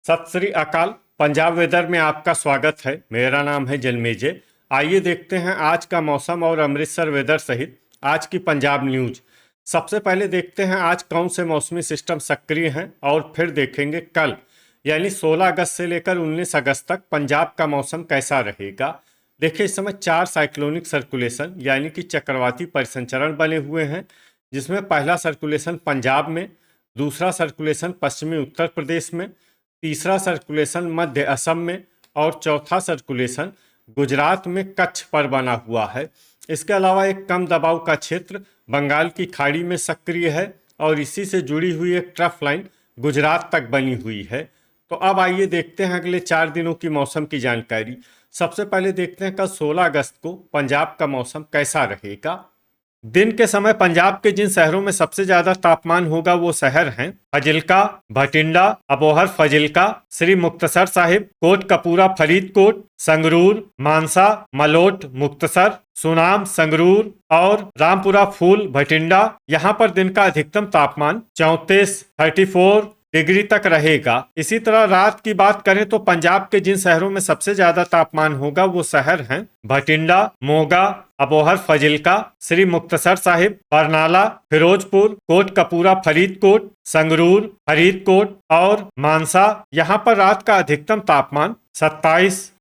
सत श्री अकाल। पंजाब वेदर में आपका स्वागत है। मेरा नाम है जन्मेजय। आइए देखते हैं आज का मौसम और अमृतसर वेदर सहित आज की पंजाब न्यूज। सबसे पहले देखते हैं आज कौन से मौसमी सिस्टम सक्रिय हैं और फिर देखेंगे कल यानी 16 अगस्त से लेकर 19 अगस्त तक पंजाब का मौसम कैसा रहेगा। देखिए, इस समय 4 साइक्लोनिक सर्कुलेशन यानी कि चक्रवाती परिसंचरण बने हुए हैं, जिसमें पहला सर्कुलेशन पंजाब में, दूसरा सर्कुलेशन पश्चिमी उत्तर प्रदेश में, तीसरा सर्कुलेशन मध्य असम में और चौथा सर्कुलेशन गुजरात में कच्छ पर बना हुआ है। इसके अलावा एक कम दबाव का क्षेत्र बंगाल की खाड़ी में सक्रिय है और इसी से जुड़ी हुई एक ट्रफ लाइन गुजरात तक बनी हुई है। तो अब आइए देखते हैं अगले 4 दिनों की मौसम की जानकारी। सबसे पहले देखते हैं कल 16 अगस्त को पंजाब का मौसम कैसा रहेगा। दिन के समय पंजाब के जिन शहरों में सबसे ज्यादा तापमान होगा वो शहर हैं फाजिल्का, भटिंडा, अबोहर फाजिल्का, श्री मुक्तसर साहिब, कोट कपूरा फरीदकोट, संगरूर, मानसा, मलोट मुक्तसर, सुनाम संगरूर और रामपुरा फूल भटिंडा। यहाँ पर दिन का अधिकतम तापमान 34 डिग्री तक रहेगा। इसी तरह रात की बात करें तो पंजाब के जिन शहरों में सबसे ज्यादा तापमान होगा वो शहर हैं भटिंडा, मोगा, अबोहर फाजिल्का, श्री मुक्तसर साहिब, बरनाला, फिरोजपुर, कोट कपूरा फरीदकोट, संगरूर, फरीदकोट और मानसा। यहाँ पर रात का अधिकतम तापमान 27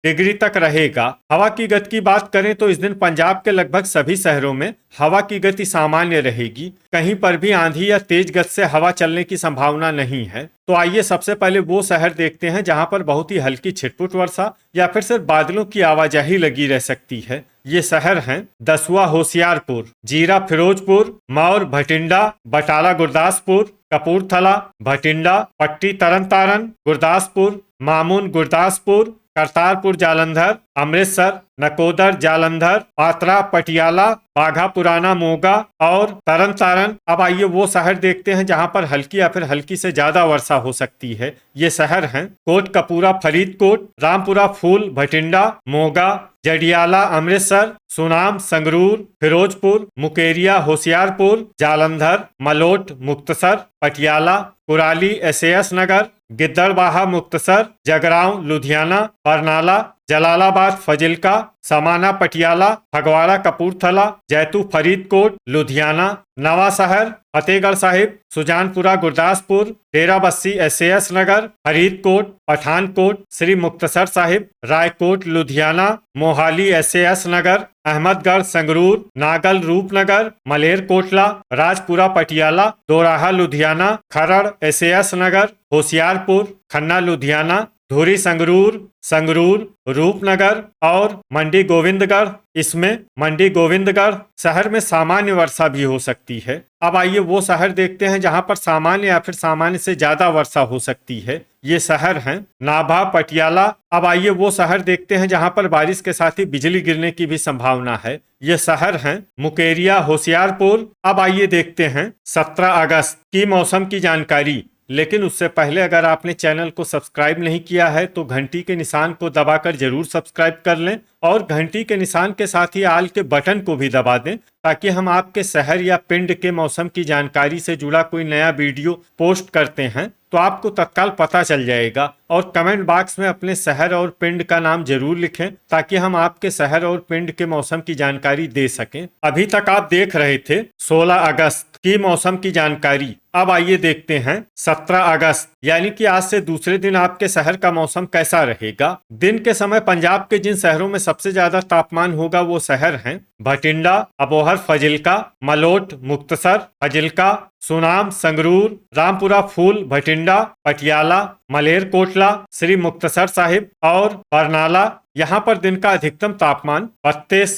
डिग्री तक रहेगा। हवा की गति की बात करें तो इस दिन पंजाब के लगभग सभी शहरों में हवा की गति सामान्य रहेगी। कहीं पर भी आंधी या तेज गति से हवा चलने की संभावना नहीं है। तो आइए सबसे पहले वो शहर देखते हैं जहां पर बहुत ही हल्की छिटपुट वर्षा या फिर सिर्फ बादलों की आवाजाही लगी रह सकती है। ये शहर हैं दसुआ होशियारपुर, जीरा फिरोजपुर, मौर भटिंडा, बटाला गुरदासपुर, कपूरथला भटिंडा, पट्टी तरन तारन गुरदासपुर, मामून गुरदासपुर, करतारपुर जालंधर, अमृतसर, नकोदर जालंधर, पात्रा पटियाला, बाघा पुराना मोगा और तरन तारन। अब आइए वो शहर देखते हैं जहां पर हल्की या फिर हल्की से ज्यादा वर्षा हो सकती है। ये शहर हैं कोट कपूरा फरीदकोट, रामपुरा फूल भटिंडा, मोगा, जडियाला अमृतसर, सुनाम संगरूर, फिरोजपुर, मुकेरिया होशियारपुर, जालंधर, मलोट मुक्तसर, पटियाला, कुराली एसएएस नगर, गिद्दड़बाहा मुक्तसर, जगरांव लुधियाना, बरनाला, जलालाबाद फाजिल्का, समाना पटियाला, फगवाड़ा कपूरथला, जैतू फरीदकोट लुधियाना, नवा शहर फतेहगढ़ साहिब, सुजानपुरा गुरदासपुर, डेराबस्सी एसएएस नगर, फरीदकोट, पठानकोट, श्री मुक्तसर साहिब, रायकोट लुधियाना, मोहाली एसएएस नगर, अहमदगढ़ संगरूर, नागल रूपनगर, मलेरकोटला, राजपुरा पटियाला, दोराहा लुधियाना, खरड़ एसएएस नगर, होशियारपुर, खन्ना लुधियाना, धुरी संगरूर, संगरूर, रूपनगर और मंडी गोविंदगढ़। इसमें मंडी गोविंदगढ़ शहर में सामान्य वर्षा भी हो सकती है। अब आइए वो शहर देखते हैं जहां पर सामान्य या फिर सामान्य से ज्यादा वर्षा हो सकती है। ये शहर हैं नाभा पटियाला। अब आइए वो शहर देखते हैं जहां पर बारिश के साथ ही बिजली गिरने की भी संभावना है। ये शहर हैं मुकेरिया होशियारपुर। अब आइए देखते हैं 17 अगस्त की मौसम की जानकारी। लेकिन उससे पहले अगर आपने चैनल को सब्सक्राइब नहीं किया है तो घंटी के निशान को दबाकर जरूर सब्सक्राइब कर लें और घंटी के निशान के साथ ही आल के बटन को भी दबा दें ताकि हम आपके शहर या पिंड के मौसम की जानकारी से जुड़ा कोई नया वीडियो पोस्ट करते हैं तो आपको तत्काल पता चल जाएगा। और कमेंट बॉक्स में अपने शहर और पिंड का नाम जरूर लिखें ताकि हम आपके शहर और पिंड के मौसम की जानकारी दे सकें। अभी तक आप देख रहे थे 16 अगस्त की मौसम की जानकारी। अब आइए देखते हैं 17 अगस्त यानी कि आज से दूसरे दिन आपके शहर का मौसम कैसा रहेगा। दिन के समय पंजाब के जिन शहरों में सबसे ज्यादा तापमान होगा वो शहर हैं भटिंडा, अबोहर फाजिल्का, मलोट मुक्तसर, फाजिल्का, सुनाम संगरूर, रामपुरा फूल भटिंडा, पटियाला, मलेरकोटला, श्री मुक्तसर साहिब और बरनाला। यहाँ पर दिन का अधिकतम तापमान 32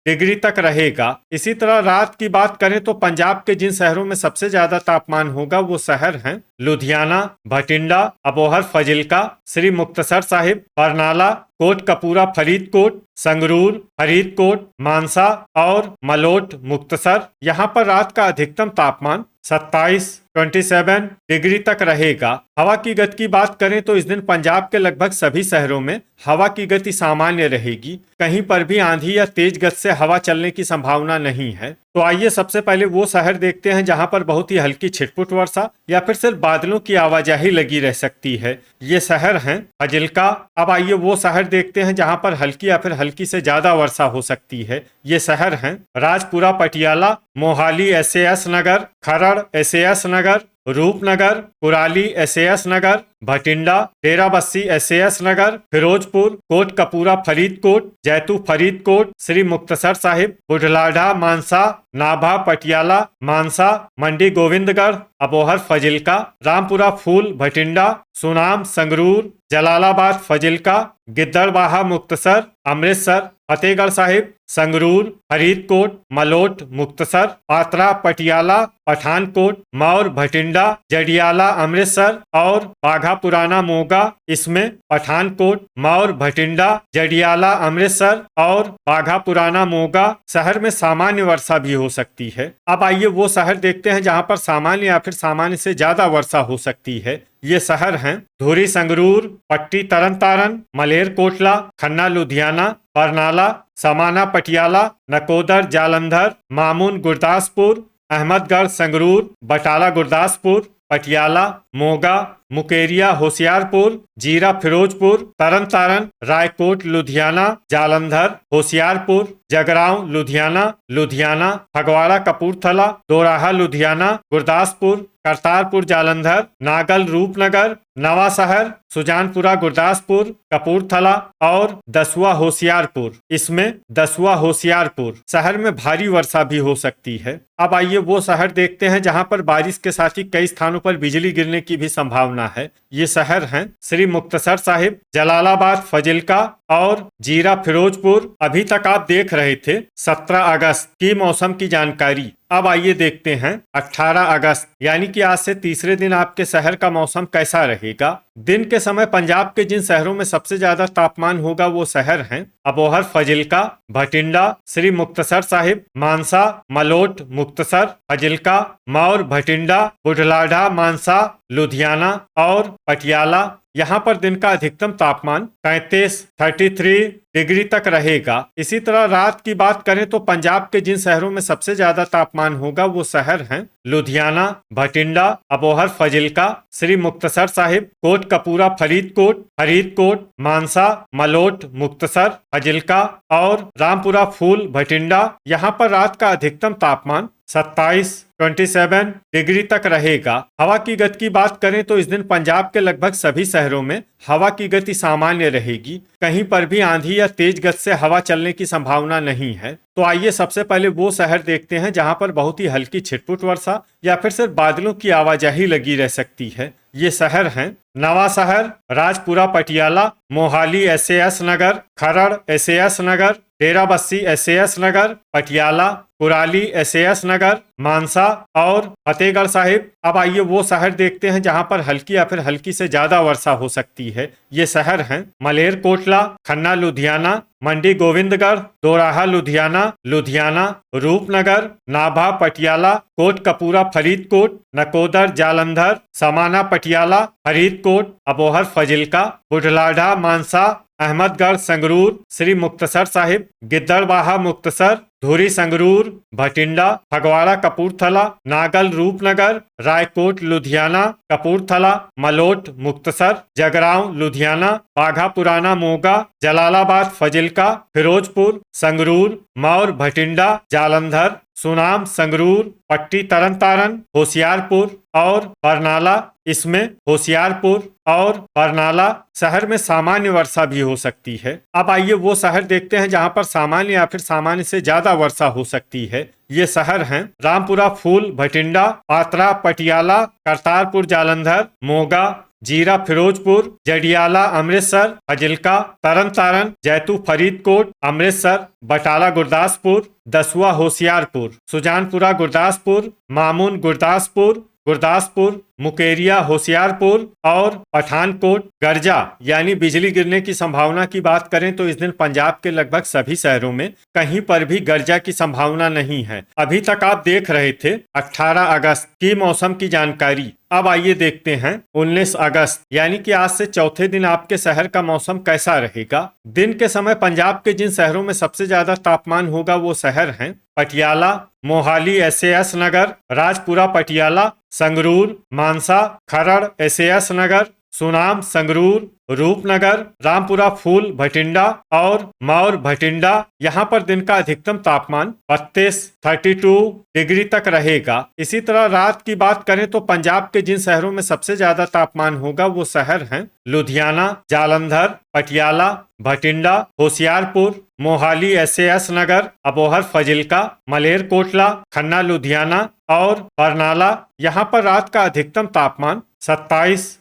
डिग्री तक रहेगा। इसी तरह रात की बात करें तो पंजाब के जिन शहरों में सबसे ज्यादा तापमान होगा वो शहर हैं लुधियाना, भटिंडा, अबोहर फाजिल्का, श्री मुक्तसर साहिब, बरनाला, कोट कपूरा फरीदकोट, संगरूर, फरीदकोट, मानसा और मलोट मुक्तसर। यहाँ पर रात का अधिकतम तापमान 27 27 डिग्री तक रहेगा। हवा की गति की बात करें तो इस दिन पंजाब के लगभग सभी शहरों में हवा की गति सामान्य रहेगी। कहीं पर भी आंधी या तेज गति से हवा चलने की संभावना नहीं है। तो आइए सबसे पहले वो शहर देखते हैं जहां पर बहुत ही हल्की छिटपुट वर्षा या फिर सिर्फ बादलों की आवाजाही लगी रह सकती है। ये शहर हैं फाजिल्का। अब आइए वो शहर देखते हैं जहां पर हल्की या फिर हल्की से ज्यादा वर्षा हो सकती है। ये शहर हैं राजपुरा, पटियाला, मोहाली, SAS नगर, खरड़, SAS नगर, रूपनगर, कुराली, SAS नगर, भटिंडा, डेराबस्सी, SAS नगर, फिरोजपुर, कोटकपूरा, फरीदकोट, जैतू, फरीदकोट, श्री मुक्तसर साहिब, बुढ़लाढ़ा, मानसा, नाभा, पटियाला, मानसा, मंडी गोविंदगढ़, अबोहर, फजिल्का, रामपुरा, फूल, भटिंडा, सुनाम, संगरूर, जलालाबाद, फजिल्का, गिद्दड़बाहा, मुक्तसर, अमृतसर, फतेहगढ़ साहिब, संगरूर, फरीदकोट, मलोट, मुक्तसर, पात्रा, पटियाला, पठानकोट, मौर, भटिंडा, जडियाला, अमृतसर और बाघा पुराना, मोगा। इसमें पठानकोट, मौर, भटिंडा, जडियाला, अमृतसर और बाघा पुराना, मोगा शहर में सामान्य वर्षा भी हो सकती है। अब आइए वो शहर देखते हैं जहां पर सामान्य या फिर सामान्य से ज्यादा वर्षा हो सकती है। ये शहर हैं धुरी, संगरूर, पट्टी, तरन तारन, मलेर कोटला, खन्ना, लुधियाना, बरनाला, समाना, पटियाला, नकोदर, जालंधर, मामून, गुरदासपुर, अहमदगढ़, संगरूर, बटाला, गुरदासपुर, पटियाला, मोगा, मुकेरिया, होशियारपुर, जीरा, फिरोजपुर, तरन तारन, रायकोट, लुधियाना, जालंधर, होशियारपुर, जगरांव, लुधियाना, लुधियाना, फगवाड़ा, कपूरथला, दोराहा, लुधियाना, गुरदासपुर, करतारपुर, जालंधर, नागल, रूपनगर, नवा शहर, सुजानपुरा, गुरदासपुर, कपूरथला और दसुआ, होशियारपुर। इसमें दसुआ, होशियारपुर शहर में भारी वर्षा भी हो सकती है। अब आइए वो शहर देखते हैं जहां पर बारिश के साथ ही कई स्थानों पर बिजली गिरने की भी संभावना है। ये शहर हैं श्री मुक्तसर साहिब, जलालाबाद, फजिल्का और जीरा, फिरोजपुर। अभी तक आप देख रहे थे 17 अगस्त की मौसम की जानकारी। अब आइए देखते हैं 18 अगस्त यानी कि आज से तीसरे दिन आपके शहर का मौसम कैसा रहेगा। दिन के समय पंजाब के जिन शहरों में सबसे ज्यादा तापमान होगा वो शहर हैं अबोहर, फजिल्का, भटिंडा, श्री मुक्तसर साहिब, मानसा, मलोट, मुक्तसर, फजिल्का, मौर, भटिंडा, बुढ़लाढ़ा, मानसा, लुधियाना और पटियाला। यहाँ पर दिन का अधिकतम तापमान 33 डिग्री तक रहेगा। इसी तरह रात की बात करें तो पंजाब के जिन शहरों में सबसे ज्यादा तापमान होगा वो शहर हैं लुधियाना, भटिंडा, अबोहर, फजिल्का, श्री मुक्तसर साहिब, कोटकपूरा, फरीदकोट, फरीदकोट, मानसा, मलोट, मुक्तसर, फजिल्का और रामपुरा, फूल, भटिंडा। यहाँ पर रात का अधिकतम तापमान 27 डिग्री तक रहेगा। हवा की गति की बात करें तो इस दिन पंजाब के लगभग सभी शहरों में हवा की गति सामान्य रहेगी। कहीं पर भी आंधी या तेज गति से हवा चलने की संभावना नहीं है। तो आइए सबसे पहले वो शहर देखते हैं जहां पर बहुत ही हल्की छिटपुट वर्षा या फिर सिर्फ बादलों की आवाजाही लगी रह सकती है। ये शहर हैं नवा शहर, राजपुरा, पटियाला, मोहाली, SAS नगर, खरड़, SAS नगर, डेराबस्सी, SAS नगर, पटियाला, कुराली, SAS नगर, मानसा और फतेहगढ़ साहिब। अब आइए वो शहर देखते हैं जहां पर हल्की या फिर हल्की से ज्यादा वर्षा हो सकती है। ये शहर हैं मलेर कोटला, खन्ना, लुधियाना, मंडी गोविंदगढ़, दोराहा, लुधियाना, लुधियाना, रूपनगर, नाभा, पटियाला, कोटकपूरा, फरीदकोट, नकोदर, जालंधर, समाना, पटियाला, फरीदकोट, अबोहर, फजिल्का, बुढ़लाढ़ा, मानसा, अहमदगढ़, संगरूर, श्री मुक्तसर साहिब, गिद्दड़बाहा, मुक्तसर, धुरी, संगरूर, भटिंडा, फगवाड़ा, कपूरथला, नागल, रूपनगर, रायकोट, लुधियाना, कपूरथला, मलोट, मुक्तसर, जगरांव, लुधियाना, बाघा पुराना, मोगा, जलालाबाद, फजिल्का, फिरोजपुर, संगरूर, मौर, भटिंडा, जालंधर, सुनाम, संगरूर, पट्टी, तरन तारन, होशियारपुर और बरनाला। इसमें होशियारपुर और बरनाला शहर में सामान्य वर्षा भी हो सकती है। अब आइए वो शहर देखते हैं जहां पर सामान्य या फिर सामान्य से ज्यादा वर्षा हो सकती है। ये शहर हैं रामपुरा, फूल, भटिंडा, पात्रा, पटियाला, करतारपुर, जालंधर, मोगा, जीरा, फिरोजपुर, जडियाला, अमृतसर, फजिल्का, तरन तारन, जैतू, फरीदकोट, अमृतसर, बटाला, गुरदासपुर, दसुआ, होशियारपुर, सुजानपुरा, गुरदासपुर, मामून, गुरदासपुर, गुरदासपुर, मुकेरिया, होशियारपुर और पठानकोट। गर्जा यानी बिजली गिरने की संभावना की बात करें तो इस दिन पंजाब के लगभग सभी शहरों में कहीं पर भी गर्जा की संभावना नहीं है। अभी तक आप देख रहे थे 18 अगस्त की मौसम की जानकारी। अब आइए देखते हैं 19 अगस्त यानी कि आज से चौथे दिन आपके शहर का मौसम कैसा रहेगा। दिन के समय पंजाब के जिन शहरों में सबसे ज्यादा तापमान होगा वो शहर हैं पटियाला, मोहाली, SAS नगर, राजपुरा पटियाला, संगरूर, मानसा, खरड़, SAS नगर, सुनाम, संगरूर, रूपनगर, रामपुरा फूल, भटिंडा और मौर भटिंडा। यहाँ पर दिन का अधिकतम तापमान 32 डिग्री तक रहेगा। इसी तरह रात की बात करें तो पंजाब के जिन शहरों में सबसे ज्यादा तापमान होगा वो शहर हैं लुधियाना, जालंधर, पटियाला, भटिंडा, होशियारपुर, मोहाली, SAS नगर, अबोहर, फजिल्का, मलेरकोटला, खन्ना, लुधियाना और बरनाला। यहाँ पर रात का अधिकतम तापमान 27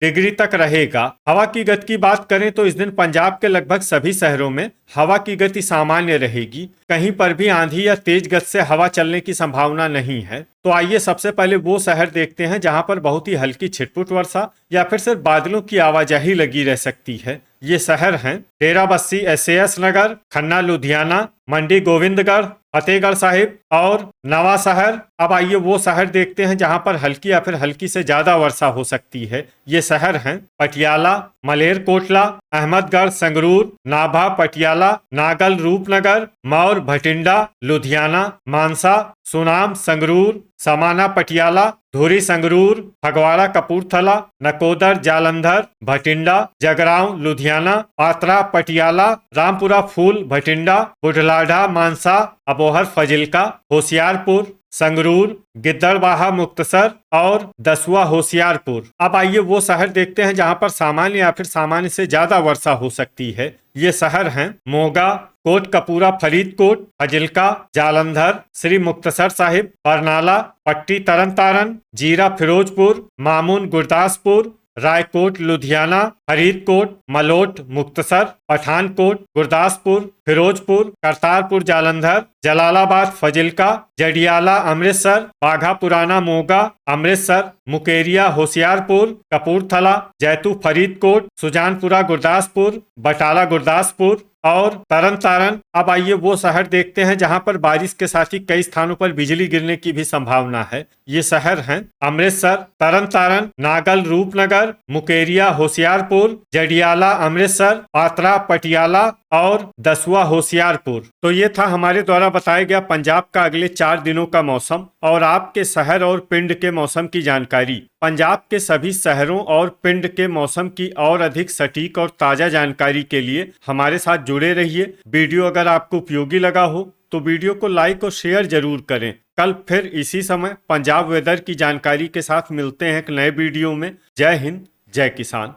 डिग्री तक रहेगा। हवा की गति की बात करें तो इस दिन पंजाब के लगभग सभी शहरों में हवा की गति सामान्य रहेगी। कहीं पर भी आंधी या तेज गति से हवा चलने की संभावना नहीं है। तो आइए सबसे पहले वो शहर देखते हैं जहां पर बहुत ही हल्की छिटपुट वर्षा या फिर सिर्फ बादलों की आवाजाही लगी रह सकती है। ये शहर हैं डेराबस्सी, SAS नगर, खन्ना, लुधियाना, मंडी गोविंदगढ़, फतेहगढ़ साहिब और नवा शहर। अब आइए वो शहर देखते हैं जहां पर हल्की या फिर हल्की से ज्यादा वर्षा हो सकती है। ये शहर हैं पटियाला, मलेरकोटला, अहमदगढ़, संगरूर, नाभा, पटियाला, नागल, रूपनगर, मौर, भटिंडा, लुधियाना, मानसा, सुनाम, संगरूर, समाना, पटियाला, धुरी, संगरूर, फगवाड़ा, कपूरथला, नकोदर, जालंधर, भटिंडा, जगरांव, लुधियाना, पात्रा, पटियाला, रामपुरा फूल, भटिंडा, बुढ़लाढ़ा, मानसा, अबोहर, फजिल्का, होशियारपुर, संगरूर, गिद्दड़बाहा, मुक्तसर और दसुआ, होशियारपुर। अब आइए वो शहर देखते हैं जहां पर सामान्य या फिर सामान्य से ज्यादा वर्षा हो सकती है। ये शहर हैं मोगा, कोटकपूरा, फरीदकोट, फजिल्का, जालंधर, श्री मुक्तसर साहिब, बरनाला, पट्टी, तरन तारन, जीरा, फिरोजपुर, मामून, गुरदासपुर, रायकोट, लुधियाना, फरीदकोट, मलोट, मुक्तसर, पठानकोट, गुरदासपुर, फिरोजपुर, करतारपुर, जालंधर, जलालाबाद, फजिल्का, जडियाला, अमृतसर, बाघा पुराना, मोगा, अमृतसर, मुकेरिया, होशियारपुर, कपूरथला, जैतू, फरीदकोट, सुजानपुरा, गुरदासपुर, बटाला, गुरदासपुर और तरन तारन। अब आइए वो शहर देखते हैं जहां पर बारिश के साथ ही कई स्थानों पर बिजली गिरने की भी संभावना है। ये शहर हैं अमृतसर, तरन तारन, नागल, रूपनगर, मुकेरिया, होशियारपुर, जडियाला, अमृतसर, पात्रा, पटियाला और दसुआ, होशियारपुर। तो ये था हमारे द्वारा बताया गया पंजाब का अगले 4 दिनों का मौसम और आपके शहर और पिंड के मौसम की जानकारी। पंजाब के सभी शहरों और पिंड के मौसम की और अधिक सटीक और ताजा जानकारी के लिए हमारे साथ जुड़े रहिए। वीडियो अगर आपको उपयोगी लगा हो तो वीडियो को लाइक और शेयर जरूर करें। कल फिर इसी समय पंजाब वेदर की जानकारी के साथ मिलते हैं एक नए वीडियो में। जय हिंद, जय किसान।